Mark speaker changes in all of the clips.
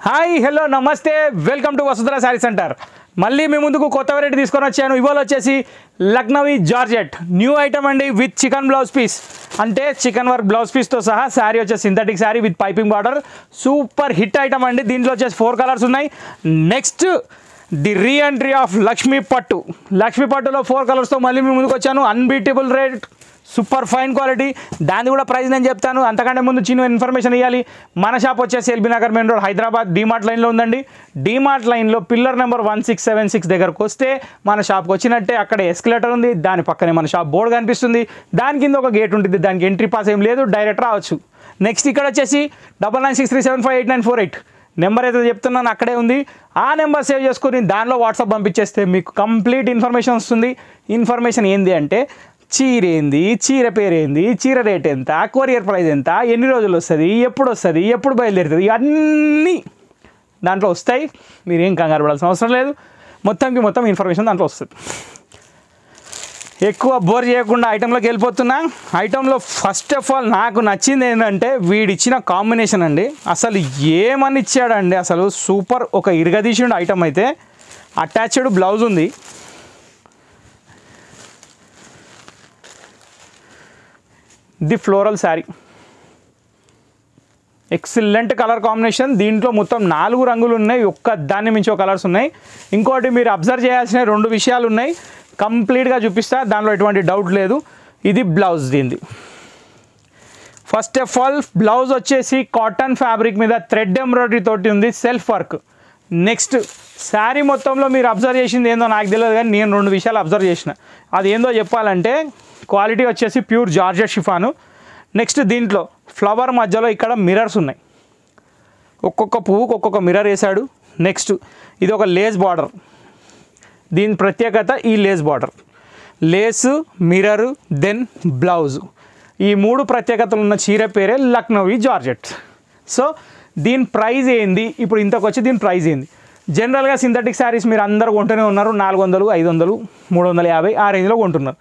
Speaker 1: Hi hello నమస్తే welcome to Vasundhara sari centre. మళ్ళీ మీ ముందుకు కొత్త వెరైటీ తీసుకొని వచ్చాను. ఇవాళ వచ్చేసి లక్నవీ జార్జెట్ న్యూ ఐటమ్ అండి, విత్ చికెన్ బ్లౌజ్ పీస్. అంటే చికెన్ వర్క్ బ్లౌజ్ పీస్తో సహా శారీ వచ్చేసి synthetic sari with piping border. Super hit item అండి. దీంట్లో వచ్చేసి 4 కలర్స్ ఉన్నాయి. Next the re entry of Lakshmi పట్టు. లక్ష్మీ పట్టులో 4 కలర్స్తో మళ్ళీ మీ ముందుకు వచ్చాను. Unbeatable rate, super fine quality. దాని కూడా ప్రైస్ నేను చెప్తాను. అంతకంటే ముందు చిన్న ఇన్ఫర్మేషన్ ఇవ్వాలి. మన షాప్ వచ్చేసి LB Nagar main road Hyderabad DMart లైన్లో ఉందండి. డీమార్ట్ లైన్లో పిల్లర్ నెంబర్ 1676 దగ్గరకు వస్తే మన షాప్కి వచ్చినట్టే. అక్కడ ఎస్కలేటర్ ఉంది, దాని పక్కనే మన షాప్ బోర్డు కనిపిస్తుంది. దాని కింద ఒక గేట్ ఉంటుంది, దానికి ఎంట్రీ పాస్ ఏం లేదు, డైరెక్ట్ రావచ్చు. నెక్స్ట్ ఇక్కడ వచ్చేసి 9963758948 నెంబర్ అయితే చెప్తున్నాను అక్కడే ఉంది. ఆ నెంబర్ సేవ్ చేసుకుని దానిలో వాట్సాప్ పంపించేస్తే మీకు కంప్లీట్ ఇన్ఫర్మేషన్ వస్తుంది. ఇన్ఫర్మేషన్ ఏంది అంటే చీర ఏంది, చీర పేరేంది, చీర రేట్ ఎంత, కొరియర్ ప్రైస్ ఎంత, ఎన్ని రోజులు వస్తుంది, ఎప్పుడు బయలుదేరుతుంది, ఇవన్నీ దాంట్లో వస్తాయి. మీరేం కంగారు పడాల్సిన అవసరం లేదు. మొత్తం ఇన్ఫర్మేషన్ దాంట్లో వస్తుంది. ఎక్కువ బోర్ చేయకుండా ఐటెంలోకి వెళ్ళిపోతున్నా. ఐటెంలో ఫస్ట్ ఆఫ్ ఆల్ నాకు నచ్చింది ఏంటంటే వీడిచ్చిన కాంబినేషన్ అండి. అసలు ఏమని ఇచ్చాడండి, అసలు సూపర్. ఒక ఇరగదీసిండు ఐటమ్ అయితే. అటాచ్డ్ బ్లౌజ్ ఉంది. The floral sari, excellent colour combination. దీంట్లో మొత్తం 4 రంగులు ఉన్నాయి, ఒక్క దాన్ని మించి కలర్స్ ఉన్నాయి. ఇంకోటి మీరు అబ్జర్వ్ చేయాల్సిన 2 విషయాలు ఉన్నాయి, కంప్లీట్గా చూపిస్తా, దానిలో ఎటువంటి డౌట్ లేదు. ఇది బ్లౌజ్ దీనిది. ఫస్ట్ ఆఫ్ ఆల్ బ్లౌజ్ వచ్చేసి కాటన్ ఫ్యాబ్రిక్ మీద థ్రెడ్ ఎంబ్రాయిడరీ తోటి ఉంది, సెల్ఫ్ వర్క్. నెక్స్ట్ శారీ మొత్తంలో మీరు అబ్జర్వ్ చేసింది ఏందో నాకు తెలియదు, కానీ నేను 2 విషయాలు అబ్జర్వ్ చేసిన. అది ఏందో చెప్పాలంటే క్వాలిటీ వచ్చేసి ప్యూర్ జార్జెట్ షిఫాను. నెక్స్ట్ దీంట్లో ఫ్లవర్ మధ్యలో ఇక్కడ మిర్రర్స్ ఉన్నాయి, ఒక్కొక్క పువ్వుకు ఒక్కొక్క మిర్రర్ వేసాడు. నెక్స్ట్ ఇది ఒక లేస్ బార్డర్. దీని ప్రత్యేకత ఈ lace border, lace, mirror, then blouse. ఈ 3 ప్రత్యేకతలు ఉన్న చీర పేరే లక్నవీ జార్జెట్. సో దీని ప్రైజ్ ఏంది, ఇప్పుడు ఇంతకు వచ్చి దీని ప్రైజ్ ఏంది. జనరల్గా సింథటిక్ శారీస్ మీరు అందరూ కొంటూనే ఉన్నారు, 400, 500, 350 ఆ రేంజ్లో కొంటున్నారు.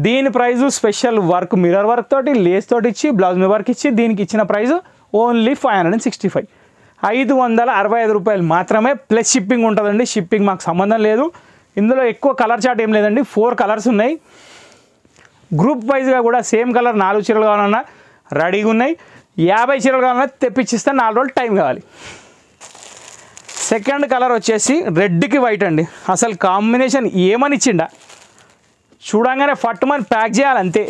Speaker 1: దీని price special work, mirror work తోటి, లేస్ తోటి ఇచ్చి, బ్లౌజ్ మీద వర్క్ ఇచ్చి దీనికి ఇచ్చిన ప్రైజు ఓన్లీ 565, 565 రూపాయలు మాత్రమే. ప్లస్ షిప్పింగ్ ఉంటుందండి. షిప్పింగ్ మాకు సంబంధం లేదు. ఇందులో ఎక్కువ కలర్ చార్ట్ ఏం లేదండి, 4 కలర్స్ ఉన్నాయి. గ్రూప్ వైజ్గా కూడా సేమ్ కలర్ 4 చీరలు కావాలన్నా రెడీగా ఉన్నాయి. 50 చీరలు కావాలన్నా తెప్పించిస్తే 4 రోజులు టైం కావాలి. సెకండ్ కలర్ వచ్చేసి రెడ్కి వైట్ అండి. అసలు కాంబినేషన్ ఏమని ఇచ్చిండా, చూడంగానే ఫట్టుమని ప్యాక్ చేయాలి అంతే.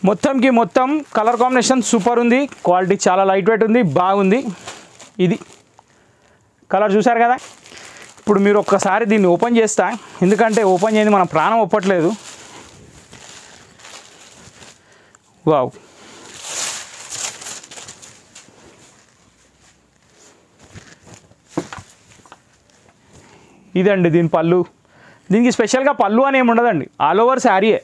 Speaker 1: మొత్తం కలర్ కాంబినేషన్ సూపర్ ఉంది. క్వాలిటీ చాలా లైట్ వెయిట్ ఉంది, బాగుంది. ఇది కలర్ చూసారు కదా. ఇప్పుడు మీరు ఒక్కసారి దీన్ని ఓపెన్ చేస్తా, ఎందుకంటే ఓపెన్ చేయండి మన ప్రాణం ఒప్పట్లేదు. వావ్, ఇదండి దీని పళ్ళు. దీనికి స్పెషల్గా పళ్ళు అని ఏమి ఉండదండి, ఆల్ ఓవర్ శారీయే.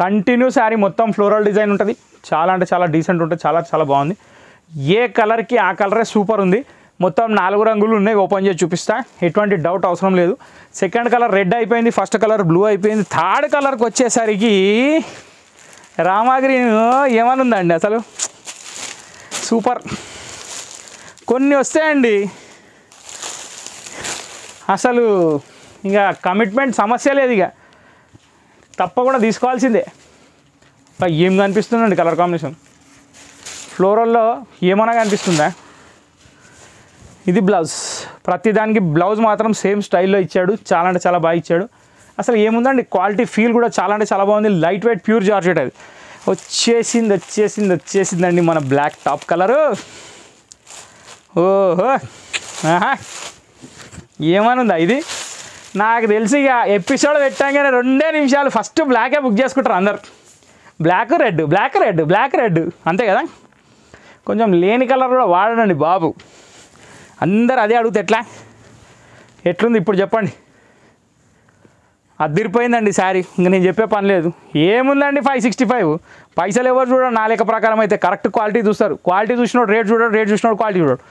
Speaker 1: కంటిన్యూ శారీ మొత్తం ఫ్లోరల్ డిజైన్ ఉంటుంది. చాలా అంటే చాలా డీసెంట్ ఉంటుంది, చాలా బాగుంది. ఏ కలర్కి ఆ కలరే సూపర్ ఉంది. మొత్తం 4 రంగులు ఉన్నాయి, ఓపెన్ చేసి చూపిస్తా, ఎటువంటి డౌట్ అవసరం లేదు. సెకండ్ కలర్ రెడ్ అయిపోయింది, ఫస్ట్ కలర్ బ్లూ అయిపోయింది. థర్డ్ కలర్కి వచ్చేసరికి రామాగ్రీన్ ఏమని ఉందండి, అసలు సూపర్. కొన్ని వస్తాయండి అసలు ఇంకా కమిట్మెంట్ సమస్య లేదు, ఇక తప్పకుండా తీసుకోవాల్సిందే. ఏం కనిపిస్తుందండి కలర్ కాంబినేషన్, ఫ్లోరల్లో ఏమన్నా కనిపిస్తుందా. ఇది బ్లౌజ్, ప్రతిదానికి బ్లౌజ్ మాత్రం సేమ్ స్టైల్లో ఇచ్చాడు, చాలా అంటే చాలా బాగా ఇచ్చాడు. అసలు ఏముందండి, క్వాలిటీ ఫీల్ కూడా చాలా అంటే చాలా బాగుంది. Light weight pure georgette. అది వచ్చేసిందండి మన బ్లాక్ టాప్ కలరు. ఓహో, ఏమనుందా ఇది. నాకు తెలిసి ఇక ఎపిసోడ్ పెట్టాగానే 2 నిమిషాలు ఫస్ట్ బ్లాకే బుక్ చేసుకుంటారు అందరు. బ్లాక్ రెడ్ అంతే కదా. కొంచెం లేని కలర్ కూడా వాడండి బాబు. అందరు అదే అడుగుతా ఎట్లుంది ఇప్పుడు చెప్పండి. అదిరిపోయిందండి శారీ, ఇంక నేను చెప్పే పని లేదు. ఏముందండి 565. పైసలు ఎవరు చూడరు నా లెక్క ప్రకారం అయితే. కరెక్ట్ క్వాలిటీ చూస్తారు, క్వాలిటీ చూసినోడు రేట్ చూడరు, రేట్ చూసినోడు క్వాలిటీ చూడరు.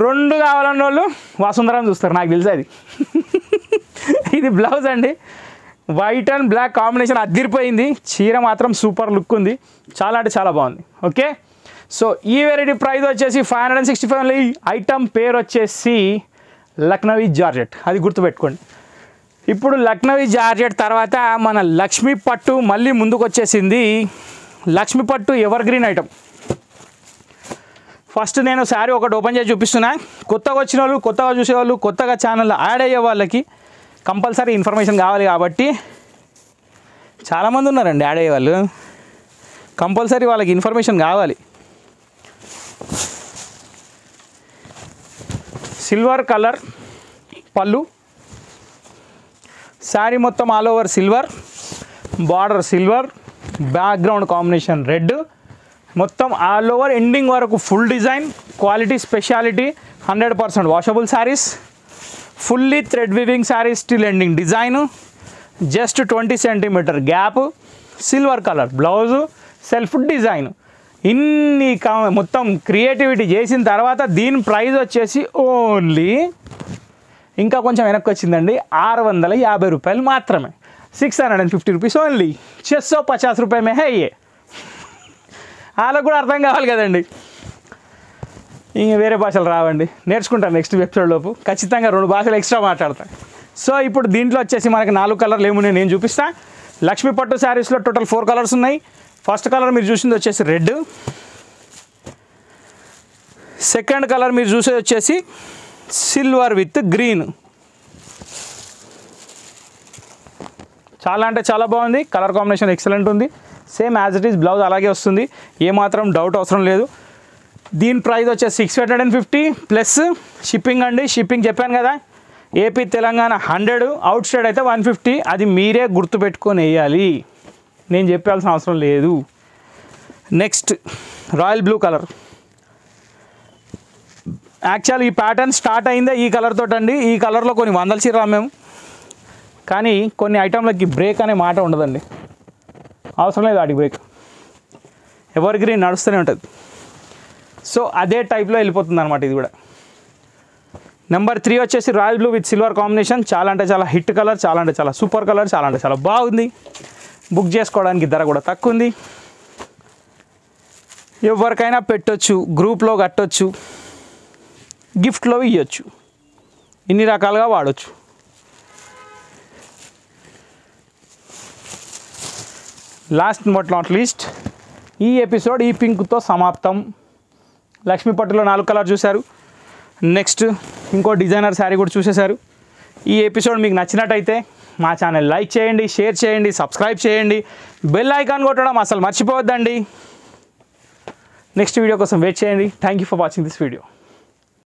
Speaker 1: 2 కావాలన్న వాళ్ళు వసుంధరం చూస్తారు, నాకు తెలుసు అది. ఇది బ్లౌజ్ అండి, వైట్ అండ్ బ్లాక్ కాంబినేషన్ అదిరిపోయింది. చీర మాత్రం సూపర్ లుక్ ఉంది, చాలా అంటే చాలా బాగుంది. ఓకే, సో ఈ వెరైటీ ప్రైస్ వచ్చేసి 565. ఐటమ్ పేరు వచ్చేసి లక్నవీ జార్జెట్, అది గుర్తుపెట్టుకోండి. ఇప్పుడు లక్నవీ జార్జెట్ తర్వాత మన లక్ష్మీ పట్టు మళ్ళీ ముందుకు వచ్చేసింది. లక్ష్మీ పట్టు ఎవర్ గ్రీన్ ఐటమ్. ఫస్ట్ నేను శారీ ఒకటి ఓపెన్ చేసి చూపిస్తున్నా. కొత్తగా వచ్చిన వాళ్ళు, కొత్తగా చూసేవాళ్ళు, కొత్తగా ఛానల్లో యాడ్ అయ్యే వాళ్ళకి కంపల్సరీ ఇన్ఫర్మేషన్ కావాలి కాబట్టి, చాలామంది ఉన్నారండి యాడ్ అయ్యే వాళ్ళు, కంపల్సరీ వాళ్ళకి ఇన్ఫర్మేషన్ కావాలి. సిల్వర్ కలర్ పళ్ళు, శారీ మొత్తం all over silver, border silver, background combination red, మొత్తం ఆల్ ఓవర్ ఎండింగ్ వరకు full design, quality speciality, 100% washable saris, fully thread weaving saris still ending design, just 20 centimetre gap, silver colour blouse, self design. ఇన్ని మొత్తం creativity చేసిన తర్వాత దీని price వచ్చేసి only ఇంకా కొంచెం వెనక్కి వచ్చిందండి, 650 రూపాయలు మాత్రమే. 650 రూపీస్ ఓన్లీ. 650 రూపాయ మే హై ఏ. వాళ్ళకు కూడా అర్థం కావాలి కదండి, ఇంక వేరే భాషలు రావండి, నేర్చుకుంటాను నెక్స్ట్ ఎపిసోడ్ లోపు ఖచ్చితంగా 2 భాషలు ఎక్స్ట్రా మాట్లాడతాను. సో ఇప్పుడు దీంట్లో వచ్చేసి మనకి 4 కలర్లు ఏమున్నాయి నేను చూపిస్తాను. లక్ష్మీ పట్టు శారీస్లో టోటల్ 4 కలర్స్ ఉన్నాయి. ఫస్ట్ కలర్ మీరు చూసింది వచ్చేసి రెడ్, సెకండ్ కలర్ మీరు చూసేది వచ్చేసి సిల్వర్ విత్ గ్రీన్. చాలా అంటే చాలా బాగుంది, కలర్ కాంబినేషన్ ఎక్సలెంట్ ఉంది. Same as it is blouse అలాగే వస్తుంది, ఏమాత్రం డౌట్ అవసరం లేదు. దీని ప్రైస్ వచ్చేసి 650 ప్లస్ షిప్పింగ్ అండి. షిప్పింగ్ చెప్పాను కదా, ఏపీ తెలంగాణ 100, అవుట్ సైడ్ అయితే 150. అది మీరే గుర్తుపెట్టుకొని వేయాలి, నేను చెప్పాల్సిన అవసరం లేదు. Next royal blue colour. Actual ఈ ప్యాటర్న్ స్టార్ట్ అయిందే ఈ కలర్ తోటండి. ఈ కలర్లో కొన్ని 100 చీర మేము, కానీ కొన్ని ఐటమ్లకి బ్రేక్ అనే మాట ఉండదండి, అవసరం లేదు వాటికి బ్రేక్, ఎవర్ గ్రీన్ నడుస్తూనే ఉంటుంది. సో అదే టైప్లో వెళ్ళిపోతుంది అనమాట ఇది కూడా. నెంబర్ 3 వచ్చేసి royal blue with silver combination. చాలా అంటే చాలా హిట్ కలర్, చాలా అంటే చాలా సూపర్ కలర్, చాలా అంటే చాలా బాగుంది. బుక్ చేసుకోవడానికి ధర కూడా తక్కువ ఉంది, ఎవరికైనా పెట్టొచ్చు, గ్రూప్లో కట్టొచ్చు, గిఫ్ట్లో ఇవ్వచ్చు, ఇన్ని రకాలుగా వాడచ్చు. లాస్ట్ బట్ నాట్ లీస్ట్, ఈ ఎపిసోడ్ ఈ పింక్తో సమాప్తం. లక్ష్మీ పట్టులో 4 కలర్ చూశారు. నెక్స్ట్ ఇంకో డిజైనర్ శారీ కూడా చూసేశారు. ఈ ఎపిసోడ్ మీకు నచ్చినట్టయితే మా ఛానల్ లైక్ చేయండి, షేర్ చేయండి, సబ్స్క్రైబ్ చేయండి, బెల్ ఐకాన్ కొట్టడం అసలు మర్చిపోవద్దండి. నెక్స్ట్ వీడియో కోసం వెయిట్ చేయండి. Thank you for watching this video.